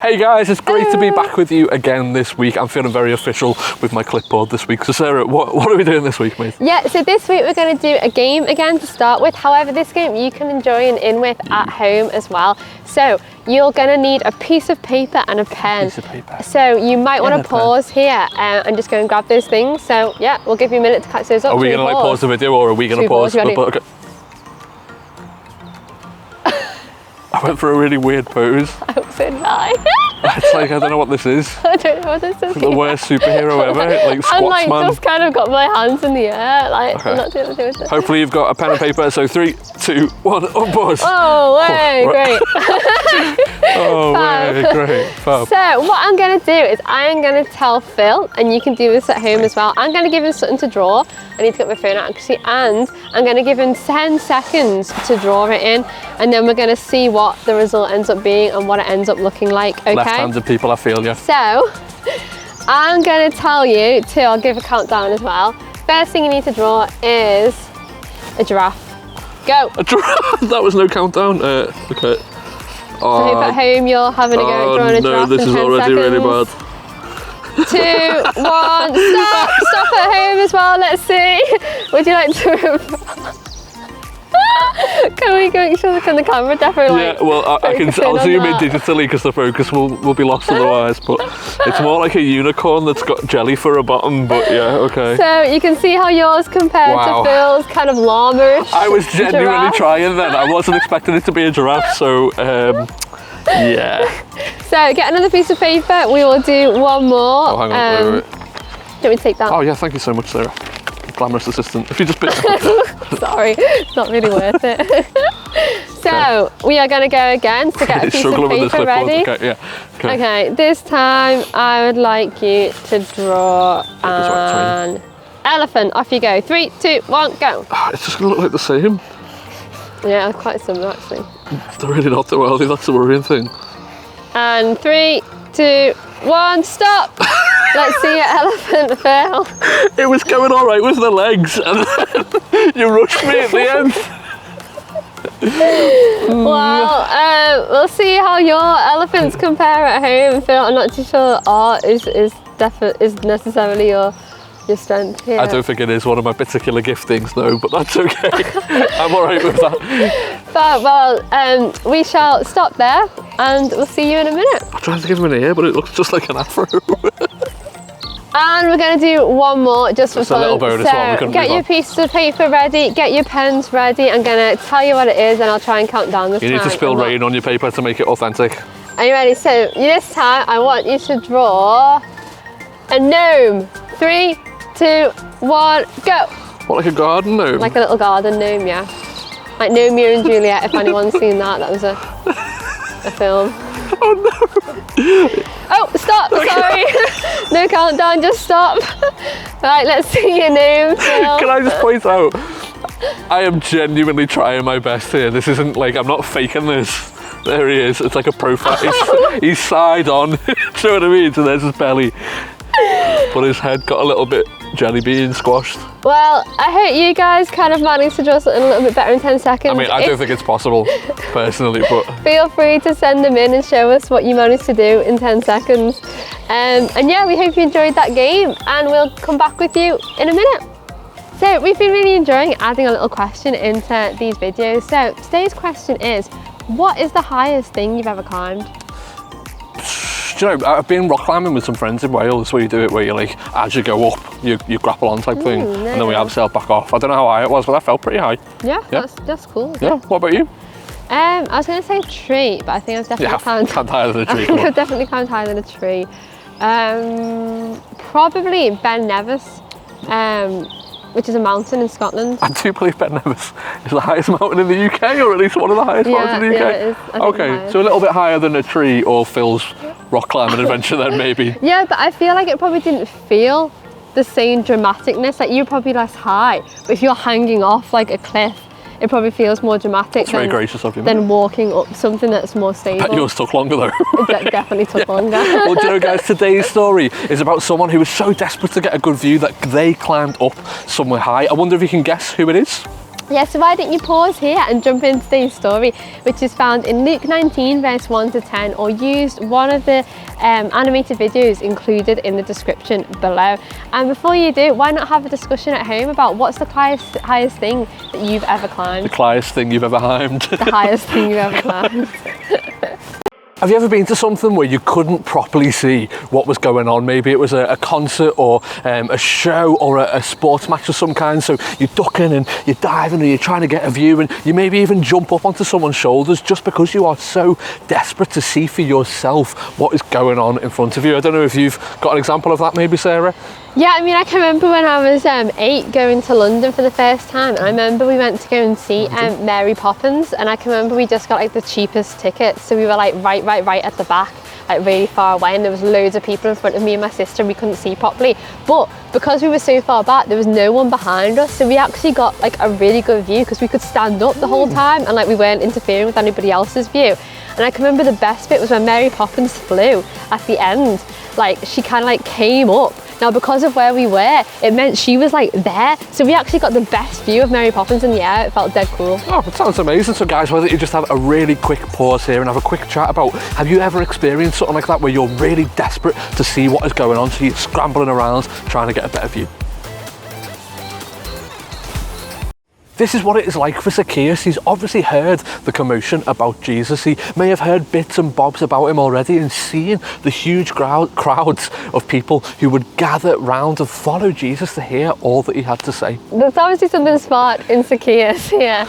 Hey guys, it's great to be back with you again this week. I'm feeling very official with my clipboard this week. So Sarah, what are we doing this week, mate? Yeah, so this week we're going to do a game again to start with. However, this game you can enjoy and in with at home as well. So you're going to need a piece of paper and a pen. Piece of paper. So you might want to pause here and just go and grab those things. So yeah, we'll give you a minute to catch those up. Are we going to like pause the video or are we going to pause? Okay. I went for a really weird pose. So did I. It's like, I don't know what this is. I don't know what this is. The worst superhero ever, like squats I'm like man. just kind of got my hands in the air, like Okay. I'm not doing anything with it. Hopefully you've got a pen and paper, so 3, 2, 1, up pause. Oh, way, great. Oh, way, great. Fab. So what I'm going to do is I'm going to tell Phil, and you can do this at home as well, I'm going to give him something to draw. I need to get my phone out actually, and I'm going to give him 10 seconds to draw it in, and then we're going to see what the result ends up being and what it ends up looking like, okay? Left-handed people, I feel you. So I'm going to tell you to, I'll give a countdown as well. First thing you need to draw is a giraffe. Go. A giraffe? That was no countdown. Okay. So I hope at home you're having a go at drawing a giraffe. No, this in is 10 already seconds. really bad. 2, 1, stop! Stop at home as well, let's see. Would you like to... Can we make sure the camera definitely Yeah, well, I'll zoom in digitally because the focus will be lost otherwise, but it's more like a unicorn that's got jelly for a bottom, but yeah, okay. So you can see how yours compared to Phil's kind of llama-ish. I was genuinely giraffe. trying then. I wasn't expecting it to be a giraffe, so yeah. So get another piece of paper, we will do one more. Oh, hang on, wait. Do you want me to take that? Oh yeah, thank you so much, Sarah. Glamorous assistant. If you just bit. Sorry, it's not really worth it. So we are going to go again to get a piece of paper ready. Okay, yeah. Okay, this time I would like you to draw an elephant. Off you go. 3, 2, 1, go. It's just going to look like the same. Yeah, quite similar actually. They're really not the wealthy, that's the worrying thing. And 3, 2, 1, stop. Let's see your elephant fail. It was going all right with the legs, and then you rushed me at the end. Well, we'll see how your elephants compare at home. Phil, I'm not too sure art is necessarily your strength here. I don't think it is one of my particular giftings, no, but that's okay. I'm all right with that. But, well, we shall stop there, and we'll see you in a minute. I'm trying to give him an ear, but it looks just like an afro. And we're going to do one more just for fun. A little bonus one. We couldn't get your pieces of paper ready, get your pens ready. I'm going to tell you what it is and I'll try and count down this time. You need to spill rain on your paper to make it authentic. Are you ready? So this time I want you to draw a gnome. 3, 2, 1, go. What, like a garden gnome? Like a little garden gnome, yeah. Like Romeo and Juliet, if anyone's seen that. That was a film. Oh no! Oh, stop, sorry. No countdown, just stop. Right, let's see your name, Phil. Can I just point out, I am genuinely trying my best here. This isn't like, I'm not faking this. There he is, it's like a profile. He's side on, do you know what I mean? So there's his belly. But his head got a little bit jelly bean squashed. Well, I hope you guys kind of managed to draw something a little bit better in 10 seconds. I mean, I don't think it's possible, personally, but... Feel free to send them in and show us what you managed to do in 10 seconds. And yeah, we hope you enjoyed that game, and we'll come back with you in a minute. So we've been really enjoying adding a little question into these videos. So today's question is, what is the highest thing you've ever climbed? Do you know, I've been rock climbing with some friends in Wales where you do it where you like, as you go up, you grapple on type thing, and then we abseil back off. I don't know how high it was, but that felt pretty high. Yeah, that's cool. Yeah, what about you? I was going to say tree, but I think I've definitely climbed higher than a tree. I've definitely climbed higher than a tree. Probably Ben Nevis, which is a mountain in Scotland. I do believe Ben Nevis is the highest mountain in the UK, or at least one of the highest mountains in the UK. Yeah, it is. Okay, so a little bit higher than a tree or Phil's rock climbing adventure then maybe. Yeah, but I feel like it probably didn't feel the same dramaticness. Like you're probably less high, but if you're hanging off like a cliff, it probably feels more dramatic very gracious of you, than walking up something that's more stable. Bet yours took longer though. It definitely took longer. Well, do you know, guys, today's story is about someone who was so desperate to get a good view that they climbed up somewhere high. I wonder if you can guess who it is? Yeah, so why don't you pause here and jump into today's story, which is found in Luke 19 verse 1 to 10, or used one of the animated videos included in the description below. And before you do, why not have a discussion at home about what's the highest thing that you've ever climbed? The highest thing you've ever climbed. The highest thing you've ever climbed. Have you ever been to something where you couldn't properly see what was going on? Maybe it was a concert or a show or a sports match of some kind, so you're ducking and you're diving and you're trying to get a view, and you maybe even jump up onto someone's shoulders just because you are so desperate to see for yourself what is going on in front of you. I don't know if you've got an example of that maybe, Sarah? Yeah, I mean, I can remember when I was 8 going to London for the first time, and I remember we went to go and see Mary Poppins, and I can remember we just got like the cheapest tickets, so we were like right at the back, like really far away, and there was loads of people in front of me and my sister, and we couldn't see properly. But because we were so far back, there was no one behind us, so we actually got like a really good view because we could stand up the whole time, and like we weren't interfering with anybody else's view. And I can remember the best bit was when Mary Poppins flew at the end. Like, she kind of like came up. Now, because of where we were, it meant she was like there. So we actually got the best view of Mary Poppins in the air. It felt dead cool. Oh, it sounds amazing. So guys, why don't you just have a really quick pause here and have a quick chat about, have you ever experienced something like that where you're really desperate to see what is going on, so you're scrambling around trying to get a better view? This is what it is like for Zacchaeus. He's obviously heard the commotion about Jesus. He may have heard bits and bobs about him already, and seeing the huge crowds of people who would gather round and follow Jesus to hear all that he had to say. There's obviously something smart in Zacchaeus here,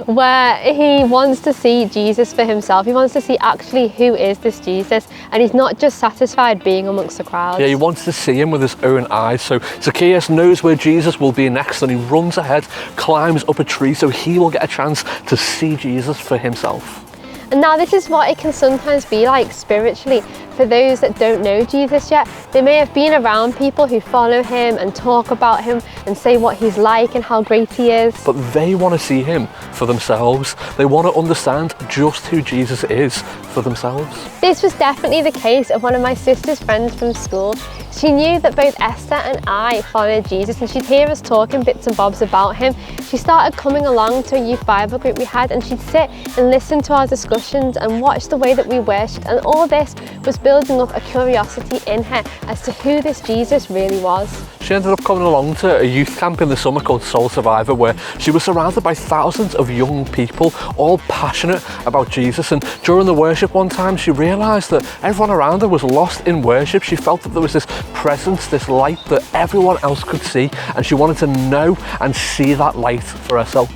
where he wants to see Jesus for himself. He wants to see actually who is this Jesus, and he's not just satisfied being amongst the crowds. Yeah, he wants to see him with his own eyes. So Zacchaeus knows where Jesus will be next, and he runs ahead, climbs up a tree so he will get a chance to see Jesus for himself. And now this is what it can sometimes be like spiritually for those that don't know Jesus yet. They may have been around people who follow him and talk about him and say what he's like and how great he is. But they want to see him for themselves. They want to understand just who Jesus is for themselves. This was definitely the case of one of my sister's friends from school. She knew that both Esther and I followed Jesus, and she'd hear us talking bits and bobs about him. She started coming along to a youth Bible group we had, and she'd sit and listen to our discussions and watch the way that we worshipped, and all this was building up a curiosity in her as to who this Jesus really was. She ended up coming along to a youth camp in the summer called Soul Survivor, where she was surrounded by thousands of young people, all passionate about Jesus. And during the worship one time, she realised that everyone around her was lost in worship. She felt that there was this presence, this light that everyone else could see, and she wanted to know and see that light for herself.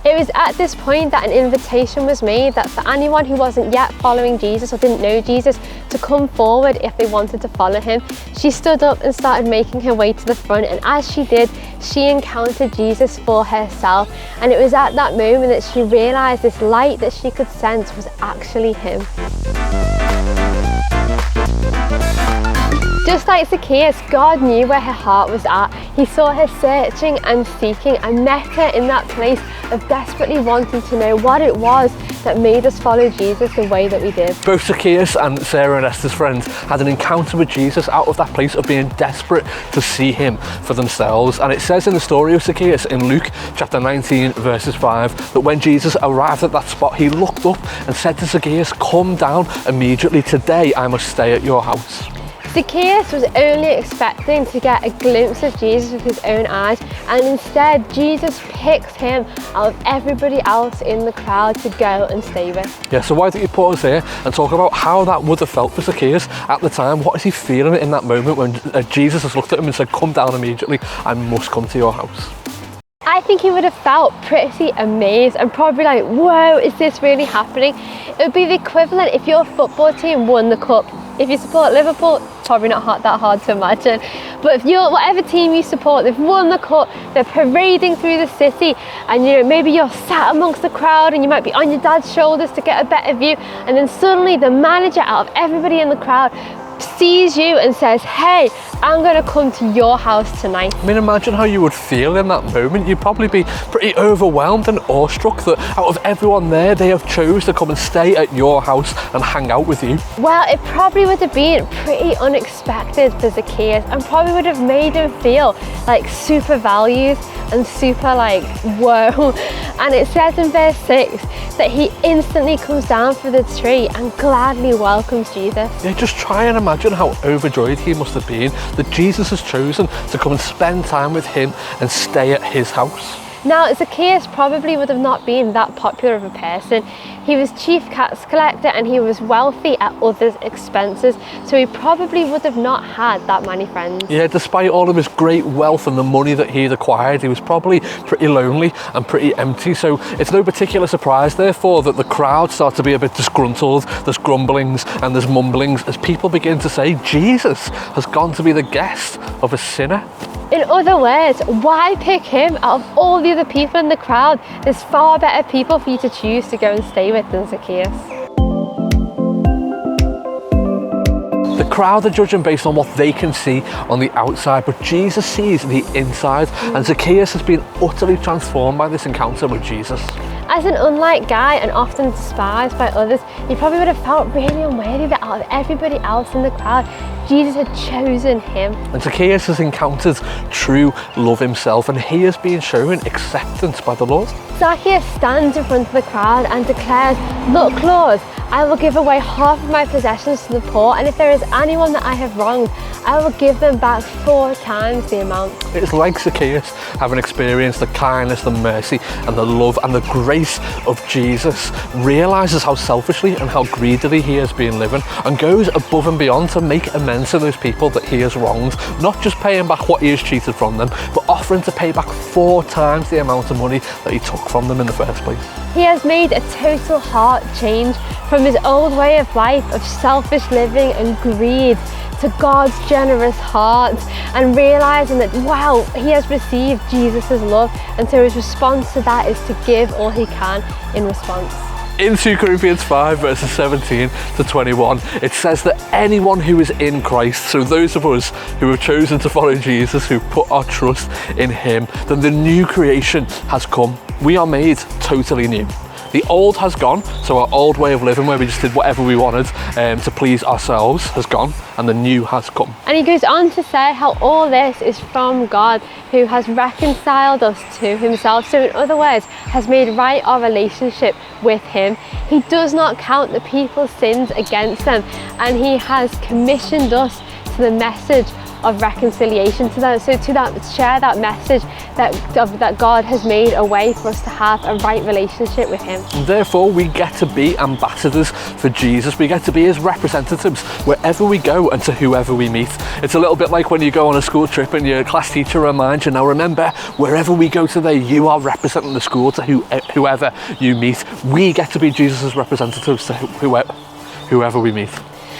It was at this point that an invitation was made that for anyone who wasn't yet following Jesus or didn't know Jesus to come forward if they wanted to follow him. She stood up and started making her way to the front, and as she did, she encountered Jesus for herself. And it was at that moment that she realised this light that she could sense was actually him. Just like Zacchaeus, God knew where her heart was at. He saw her searching and seeking and met her in that place of desperately wanting to know what it was that made us follow Jesus the way that we did. Both Zacchaeus and Sarah and Esther's friends had an encounter with Jesus out of that place of being desperate to see him for themselves. And it says in the story of Zacchaeus in Luke chapter 19 verses 5 that when Jesus arrived at that spot, he looked up and said to Zacchaeus, "Come down immediately. Today I must stay at your house." Zacchaeus was only expecting to get a glimpse of Jesus with his own eyes, and instead Jesus picks him out of everybody else in the crowd to go and stay with. Yeah, so why don't you pause here and talk about how that would have felt for Zacchaeus at the time? What is he feeling in that moment when Jesus has looked at him and said, "Come down immediately, I must come to your house"? I think he would have felt pretty amazed and probably like, whoa, is this really happening? It would be the equivalent if your football team won the cup. If you support Liverpool, probably not that hard to imagine. But if you're, whatever team you support, they've won the cup, they're parading through the city, and maybe you're sat amongst the crowd and you might be on your dad's shoulders to get a better view, and then suddenly the manager out of everybody in the crowd sees you and says, "Hey, I'm going to come to your house tonight. I mean, imagine how you would feel in that moment. You'd probably be pretty overwhelmed and awestruck that out of everyone there, they have chose to come and stay at your house and hang out with you. Well, it probably would have been pretty unexpected for Zacchaeus and probably would have made him feel like super valued and super like, whoa. And it says in verse 6 that he instantly comes down from the tree and gladly welcomes Jesus. Yeah, just try and imagine how overjoyed he must have been that Jesus has chosen to come and spend time with him and stay at his house. Now, Zacchaeus probably would have not been that popular of a person. He was chief tax collector and he was wealthy at others' expenses, so he probably would have not had that many friends. Yeah, despite all of his great wealth and the money that he had acquired, he was probably pretty lonely and pretty empty, so it's no particular surprise, therefore, that the crowd start to be a bit disgruntled. There's grumblings and there's mumblings as people begin to say, Jesus has gone to be the guest of a sinner. In other words, why pick him out of all the other people in the crowd? There's far better people for you to choose to go and stay with than Zacchaeus. The crowd are judging based on what they can see on the outside, but Jesus sees the inside, and Zacchaeus has been utterly transformed by this encounter with Jesus. As an unliked guy and often despised by others, he probably would have felt really unworthy that out of everybody else in the crowd, Jesus had chosen him. And Zacchaeus has encountered true love himself, and he has been shown acceptance by the Lord. Zacchaeus stands in front of the crowd and declares, "Look, Lord, I will give away half of my possessions to the poor, and if there is anyone that I have wronged, I will give them back 4 times the amount." It's like Zacchaeus having experienced the kindness, the mercy and the love and the grace of Jesus, realises how selfishly and how greedily he has been living and goes above and beyond to make amends to those people that he has wronged, not just paying back what he has cheated from them, but offering to pay back 4 times the amount of money that he took from them in the first place. He has made a total heart change from his old way of life of selfish living and greed to God's generous heart, and realizing that, wow, he has received Jesus' love, and so his response to that is to give all he can in response. In 2 Corinthians 5 verses 17 to 21, it says that anyone who is in Christ, so those of us who have chosen to follow Jesus, who put our trust in him, then the new creation has come. We are made totally new. The old has gone, so our old way of living where we just did whatever we wanted to please ourselves has gone, and the new has come. And he goes on to say how all this is from God, who has reconciled us to himself, so in other words, has made right our relationship with him. He does not count the people's sins against them, and he has commissioned us to the message of reconciliation to them, so to share that message that God has made a way for us to have a right relationship with him. And therefore we get to be ambassadors for Jesus. We get to be his representatives wherever we go and to whoever we meet. It's a little bit like when you go on a school trip and your class teacher reminds you, now remember, wherever we go today, you are representing the school to whoever you meet. We get to be Jesus' representatives to whoever we meet.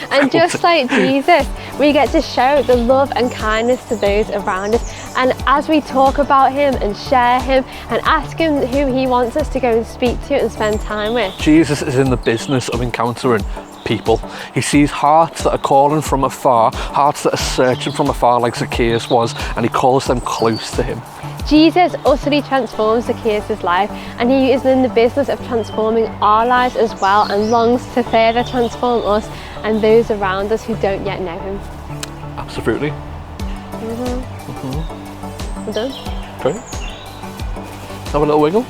And just like Jesus, we get to show the love and kindness to those around us. And as we talk about him and share him and ask him who he wants us to go and speak to and spend time with, Jesus is in the business of encountering people. He sees hearts that are calling from afar, hearts that are searching from afar like Zacchaeus was, and he calls them close to him. Jesus utterly transforms Zacchaeus' life, and he is in the business of transforming our lives as well, and longs to further transform us and those around us who don't yet know him. Absolutely. I'm done. Great. Have a little wiggle.